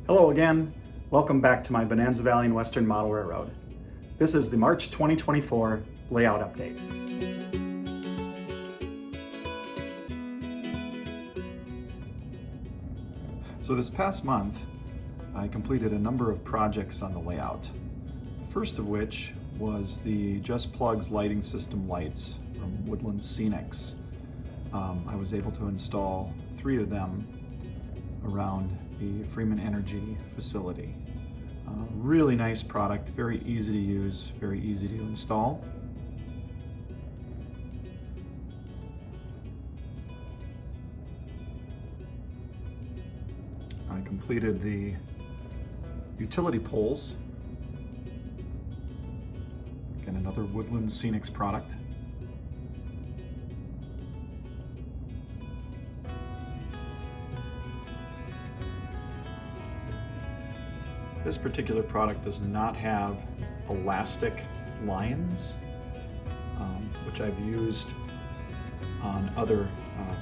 Hello again. Welcome back to my Bonanza Valley and Western Model Railroad. This is the March 2024 layout update. So this past month, I completed a number of projects on the layout. The first of which was the Just Plugs lighting system lights from Woodland Scenics. I was able to install 3 of them around the Freeman Energy facility. Really nice product, very easy to use, very easy to install. I completed the utility poles. Again, another Woodland Scenics product. This particular product does not have elastic lines, which I've used on other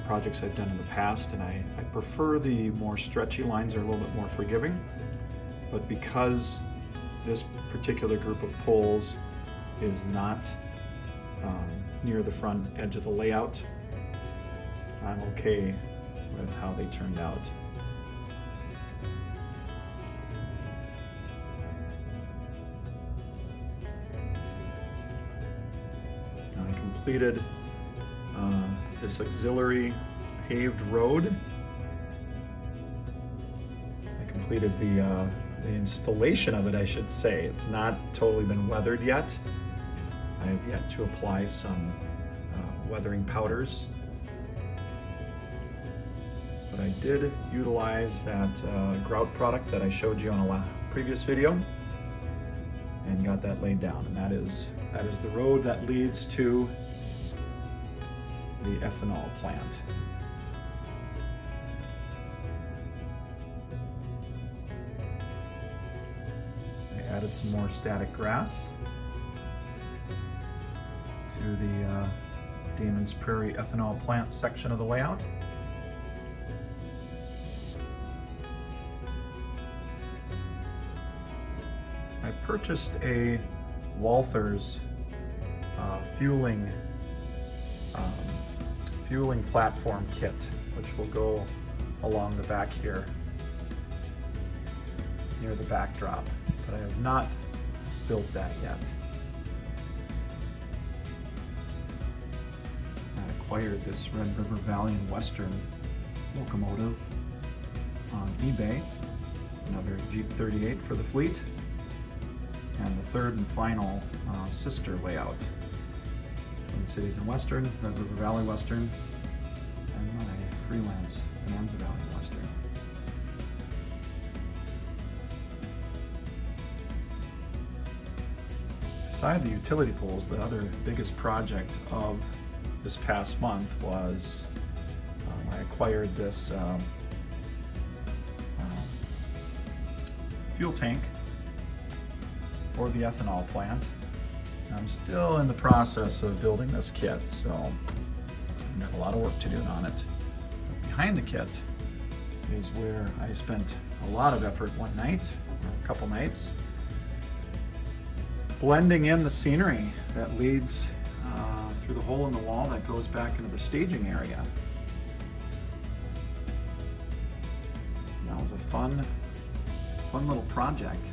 projects I've done in the past, and I prefer the more stretchy lines. Are a little bit more forgiving, but because this particular group of poles is not near the front edge of the layout, I'm okay with how they turned out. I completed this auxiliary paved road. I completed the installation of it, I should say. It's not totally been weathered yet. I have yet to apply some weathering powders. But I did utilize that grout product that I showed you on a previous video and got that laid down. And that is the road that leads to the ethanol plant. I added some more static grass to the Damon's Prairie ethanol plant section of the layout. I purchased a Walthers fueling platform kit, which will go along the back here near the backdrop, but I have not built that yet. I acquired this Red River Valley and Western locomotive on eBay, another Jeep 38 for the fleet, and the third and final sister layout. Twin Cities and Western, Red River Valley Western, and my freelance Bonanza Valley Western. Beside the utility poles, the other biggest project of this past month was I acquired this fuel tank for the ethanol plant. I'm still in the process of building this kit, so I've got a lot of work to do on it. But behind the kit is where I spent a lot of effort one night, or a couple nights, blending in the scenery that leads through the hole in the wall that goes back into the staging area. That was a fun little project.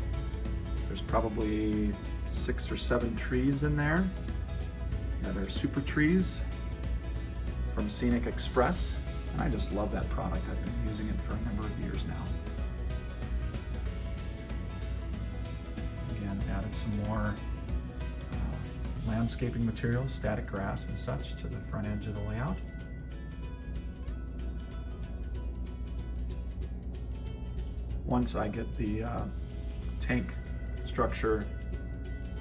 There's probably 6 or 7 trees in there that are super trees from Scenic Express, and I just love that product. I've been using it for a number of years now. Again, added some more landscaping materials, static grass and such, to the front edge of the layout. Once I get the tank structure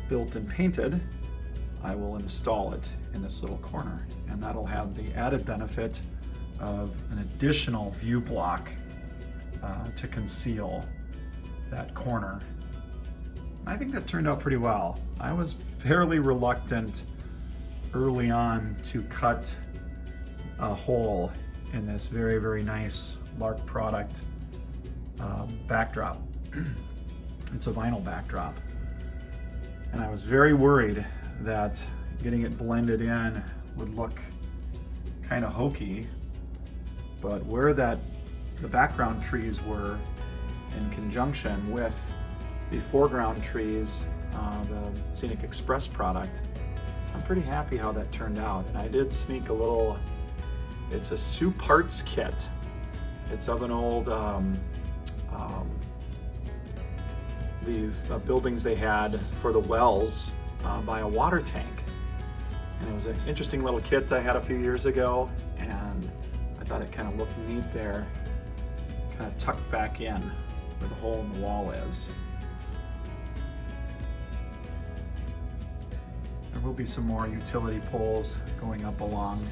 built and painted, I will install it in this little corner, and that'll have the added benefit of an additional view block to conceal that corner. I think that turned out pretty well. I was fairly reluctant early on to cut a hole in this very, very nice Lark product backdrop. It's a vinyl backdrop. And I was very worried that getting it blended in would look kind of hokey, but where the background trees were in conjunction with the foreground trees, the Scenic Express product, I'm pretty happy how that turned out. And I did sneak a little, it's a soup parts kit. It's of an old, the buildings they had for the wells by a water tank. And it was an interesting little kit I had a few years ago, and I thought it kind of looked neat there, kind of tucked back in where the hole in the wall is. There will be some more utility poles going up along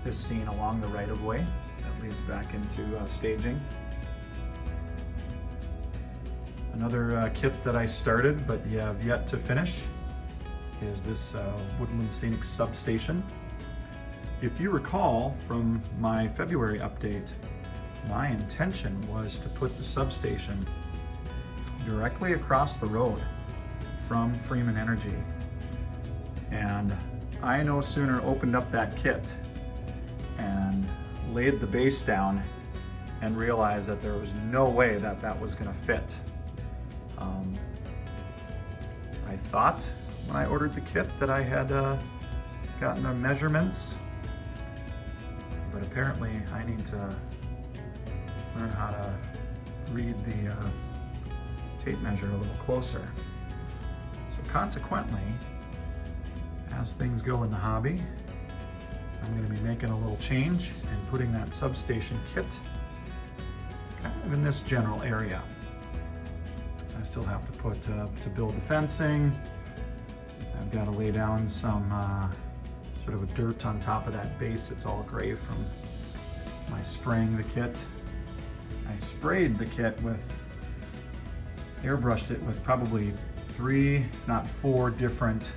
this scene along the right-of-way that leads back into staging. Another kit that I started but have yet to finish is this Woodland Scenic Substation. If you recall from my February update, my intention was to put the substation directly across the road from Freeman Energy. And I no sooner opened up that kit and laid the base down and realized that there was no way that that was going to fit. I thought when I ordered the kit that I had gotten the measurements, but apparently I need to learn how to read the tape measure a little closer. So consequently, as things go in the hobby, I'm going to be making a little change and putting that substation kit kind of in this general area. I still have to put to build the fencing. I've got to lay down some sort of a dirt on top of that base. It's all gray from my spraying the kit. I sprayed the kit with, airbrushed it with probably 3, if not 4 different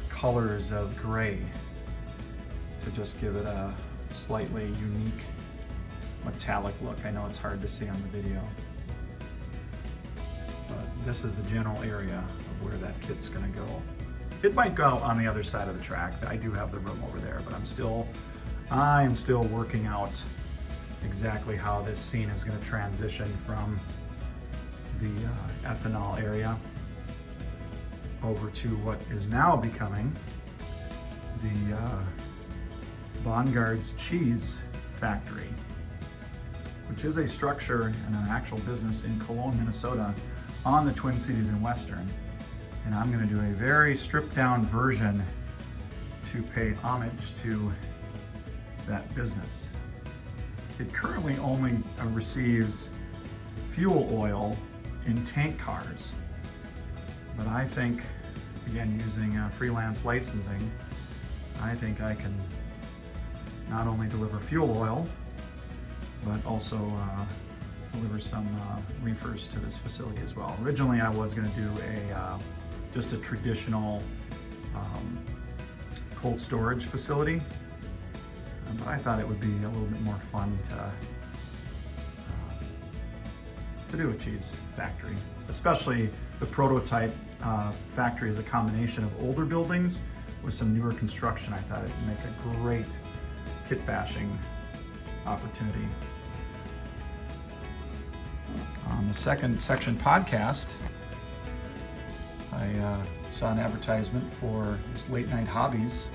colors of gray to just give it a slightly unique metallic look. I know it's hard to see on the video, but this is the general area of where that kit's gonna go. It might go on the other side of the track. I do have the room over there, but I'm still working out exactly how this scene is going to transition from the ethanol area over to what is now becoming the Bongards Cheese Factory, which is a structure and an actual business in Cologne, Minnesota, on the Twin Cities and Western. And I'm going to do a very stripped down version to pay homage to that business. It currently only receives fuel oil in tank cars, but I think, again, using freelance licensing, I think I can not only deliver fuel oil, but also deliver some reefers to this facility as well. Originally, I was going to do just a traditional cold storage facility, but I thought it would be a little bit more fun to do a cheese factory. Especially the prototype factory is a combination of older buildings with some newer construction. I thought it would make a great kit bashing opportunity. On the second section podcast, I saw an advertisement for this Late Night Hobbies,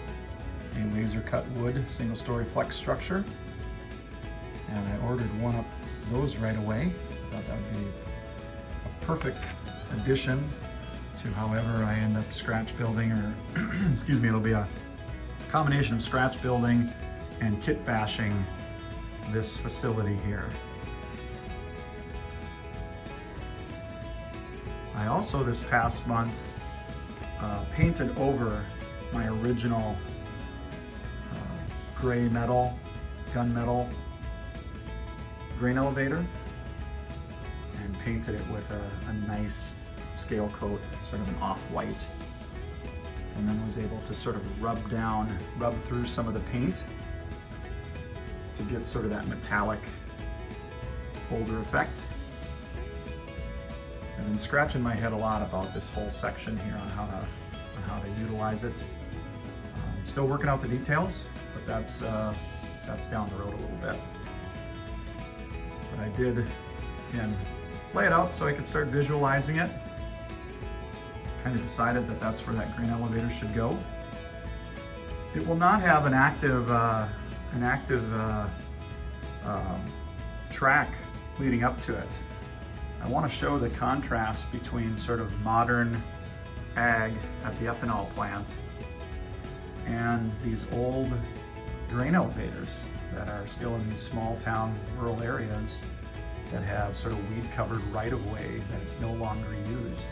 a laser cut wood single story flex structure, and I ordered one of those right away. I thought that would be a perfect addition to however I end up scratch building, or excuse me, it'll be a combination of scratch building and kit bashing this facility here. I also, this past month, painted over my original gray metal, gunmetal grain elevator, and painted it with a nice scale coat, sort of an off-white, and then was able to sort of rub through some of the paint to get sort of that metallic older effect. I've been scratching my head a lot about this whole section here on how to utilize it. Still working out the details, but that's down the road a little bit. But I did, again, lay it out so I could start visualizing it. Kind of decided that that's where that grain elevator should go. It will not have an active track leading up to it. I want to show the contrast between sort of modern ag at the ethanol plant and these old grain elevators that are still in these small town rural areas that have sort of weed covered right of way that is no longer used.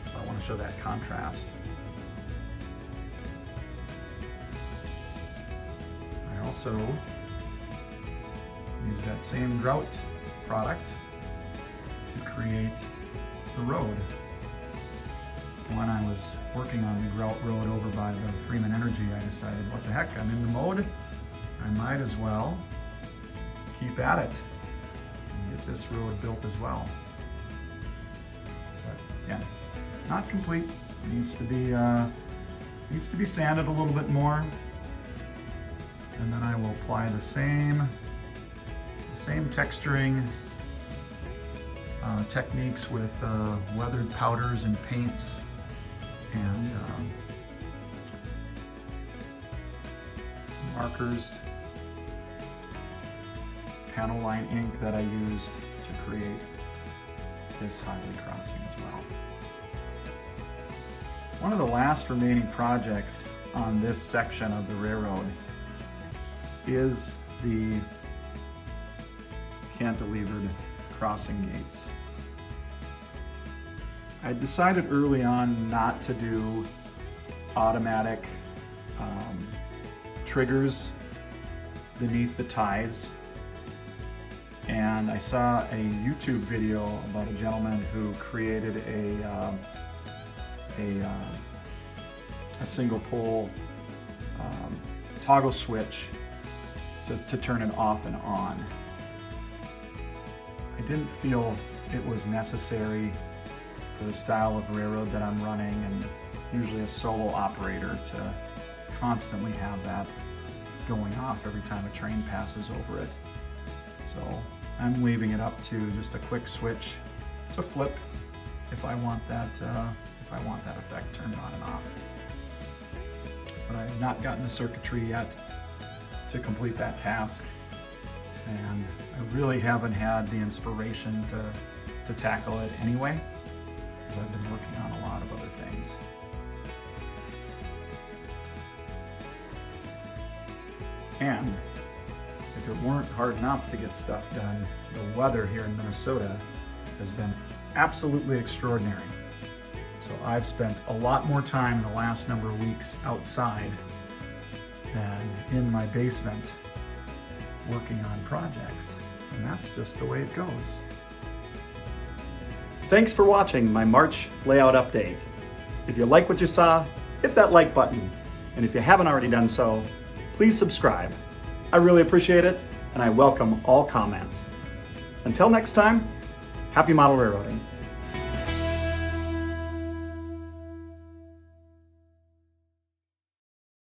So I want to show that contrast. I also use that same grout product to create the road. When I was working on the grout road over by the Freeman Energy, I decided, what the heck, I'm in the mode, I might as well keep at it and get this road built as well. But again, not complete. It needs to be sanded a little bit more, and then I will apply the same texturing techniques with weathered powders and paints and markers, panel line ink that I used to create this highway crossing as well. One of the last remaining projects on this section of the railroad is the cantilevered crossing gates. I decided early on not to do automatic triggers beneath the ties, and I saw a YouTube video about a gentleman who created a single pole toggle switch to turn it off and on. I didn't feel it was necessary for the style of railroad that I'm running, and usually a solo operator, to constantly have that going off every time a train passes over it. So I'm leaving it up to just a quick switch to flip if I want that effect turned on and off. But I have not gotten the circuitry yet to complete that task, and I really haven't had the inspiration to tackle it anyway, because I've been working on a lot of other things. And if it weren't hard enough to get stuff done, the weather here in Minnesota has been absolutely extraordinary. So I've spent a lot more time in the last number of weeks outside than in my basement working on projects. And that's just the way it goes. Thanks for watching my March layout update. If you like what you saw, hit that like button. And if you haven't already done so, please subscribe. I really appreciate it, and I welcome all comments. Until next time, happy model railroading.